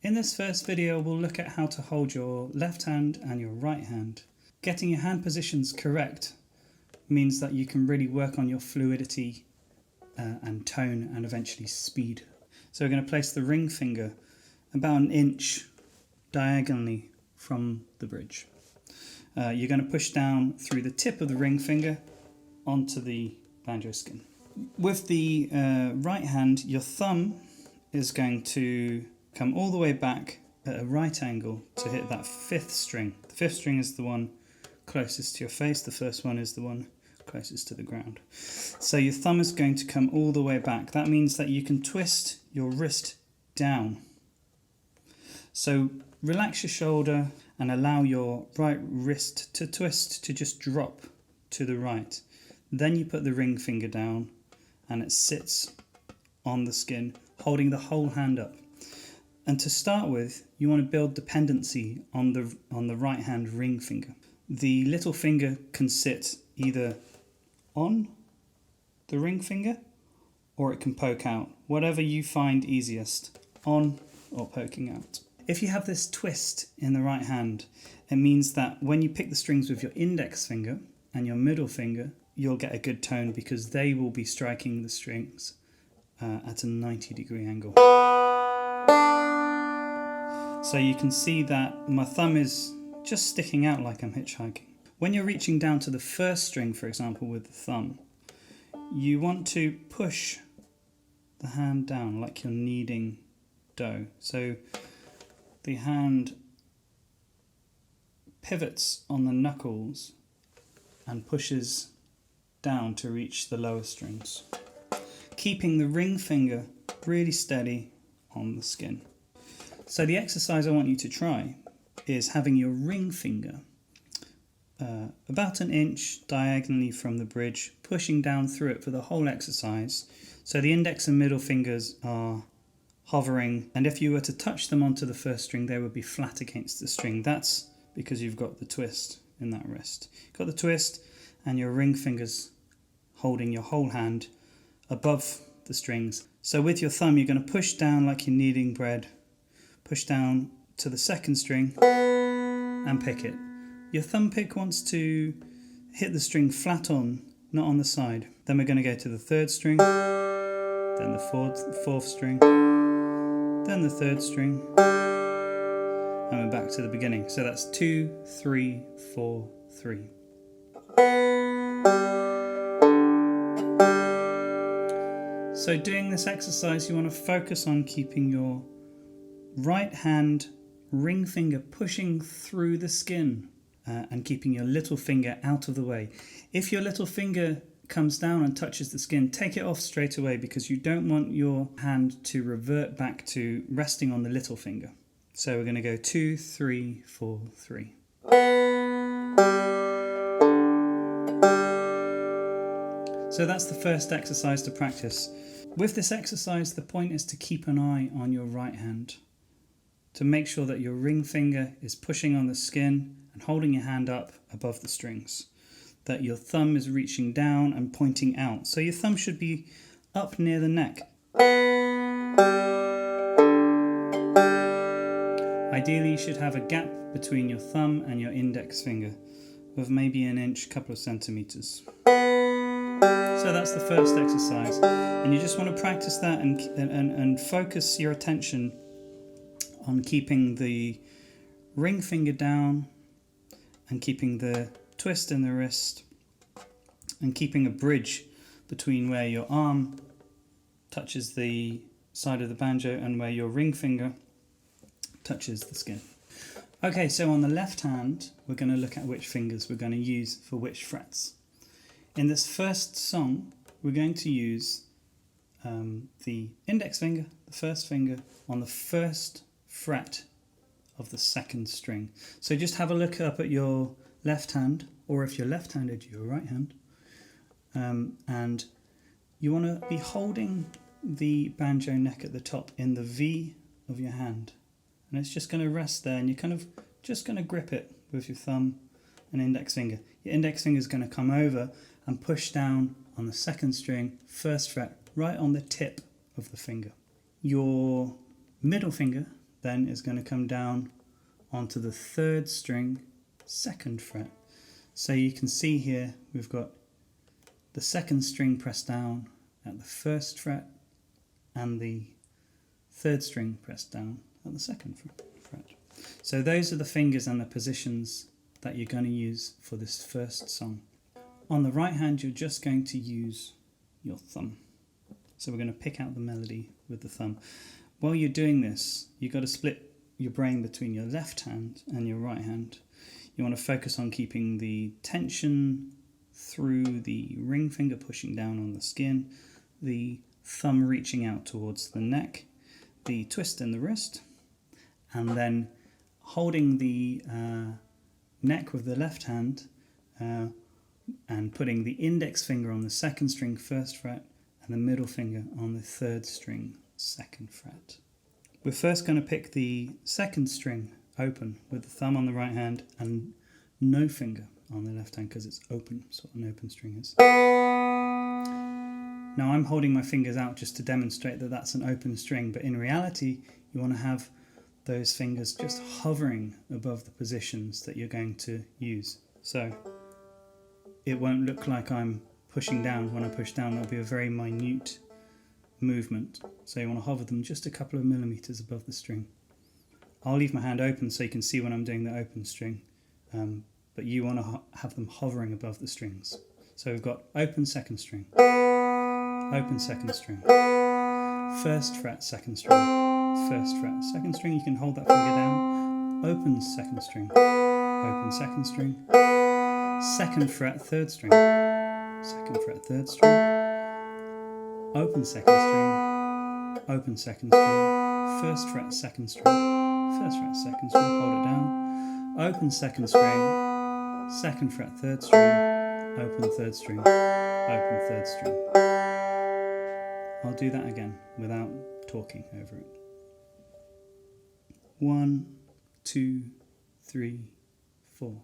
In this first video, we'll look at how to hold your left hand and your right hand. Getting your hand positions correct means that you can really work on your fluidity and tone and eventually speed. So we're going to place the ring finger about an inch diagonally from the bridge. You're going to push down through the tip of the ring finger onto the banjo skin. With the right hand, your thumb is going to come all the way back at a right angle to hit that fifth string. The fifth string is the one closest to your face, the first one is the one closest to the ground. So your thumb is going to come all the way back. That means that you can twist your wrist down. So relax your shoulder and allow your right wrist to twist, to just drop to the right. Then you put the ring finger down and it sits on the skin, holding the whole hand up. And to start with, you want to build dependency on the right hand ring finger. The little finger can sit either on the ring finger or it can poke out, whatever you find easiest, on or poking out. If you have this twist in the right hand, it means that when you pick the strings with your index finger and your middle finger, you'll get a good tone because they will be striking the strings at a 90-degree angle. So you can see that my thumb is just sticking out like I'm hitchhiking. When you're reaching down to the first string, for example, with the thumb, you want to push the hand down like you're kneading dough. So the hand pivots on the knuckles and pushes down to reach the lower strings, keeping the ring finger really steady on the skin. So the exercise I want you to try is having your ring finger about an inch diagonally from the bridge, pushing down through it for the whole exercise. So the index and middle fingers are hovering, and if you were to touch them onto the first string, they would be flat against the string. That's because you've got the twist in that wrist. You've got the twist and your ring fingers holding your whole hand above the strings. So with your thumb, you're going to push down like you're kneading bread, push down to the second string and pick it. Your thumb pick wants to hit the string flat on, not on the side. Then we're going to go to the third string, then the fourth string, then the third string, and we're back to the beginning. So that's 2, 3, 4, 3. So doing this exercise, you want to focus on keeping your right hand ring finger pushing through the skin and keeping your little finger out of the way. If your little finger comes down and touches the skin, take it off straight away because you don't want your hand to revert back to resting on the little finger. So we're going to go 2, 3, 4, 3. So that's the first exercise to practice. With this exercise, the point is to keep an eye on your right hand, to make sure that your ring finger is pushing on the skin and holding your hand up above the strings, that your thumb is reaching down and pointing out. So your thumb should be up near the neck. Ideally, you should have a gap between your thumb and your index finger of maybe an inch, couple of centimeters. So that's the first exercise, and you just want to practice that and focus your attention on keeping the ring finger down and keeping the twist in the wrist and keeping a bridge between where your arm touches the side of the banjo and where your ring finger touches the skin. Okay, so on the left hand, we're going to look at which fingers we're going to use for which frets. In this first song, we're going to use the index finger, the first finger, on the first fret of the second string. So just have a look up at your left hand, or if you're left-handed, your right hand, and you want to be holding the banjo neck at the top in the V of your hand, and it's just going to rest there, and you're kind of just going to grip it with your thumb and index finger. Your index finger is going to come over and push down on the second string, first fret, right on the tip of the finger. Your middle finger then is going to come down onto the 3rd string, 2nd fret. So you can see here we've got the 2nd string pressed down at the 1st fret and the 3rd string pressed down at the 2nd fret. So those are the fingers and the positions that you're going to use for this first song. On the right hand, you're just going to use your thumb. So we're going to pick out the melody with the thumb. While you're doing this, you've got to split your brain between your left hand and your right hand. You want to focus on keeping the tension through the ring finger pushing down on the skin, the thumb reaching out towards the neck, the twist in the wrist, and then holding the neck with the left hand and putting the index finger on the 2nd string 1st fret and the middle finger on the 3rd string 2nd fret. We're first going to pick the 2nd string open with the thumb on the right hand and no finger on the left hand because it's open, that's what an open string is. Now I'm holding my fingers out just to demonstrate that that's an open string, but in reality you want to have those fingers just hovering above the positions that you're going to use. So it won't look like I'm pushing down. When I push down, there'll be a very minute movement. So you want to hover them just a couple of millimeters above the string. I'll leave my hand open so you can see when I'm doing the open string, but you want to have them hovering above the strings. So we've got open 2nd string, open 2nd string, 1st fret 2nd string, 1st fret 2nd string. You can hold that finger down, open 2nd string, open 2nd string, 2nd fret 3rd string, 2nd fret 3rd string, open 2nd string, open 2nd string, 1st fret 2nd string, 1st fret 2nd string, hold it down, open 2nd string, 2nd fret 3rd string, open 3rd string, open 3rd string. I'll do that again without talking over it. 1, 2, 3, 4.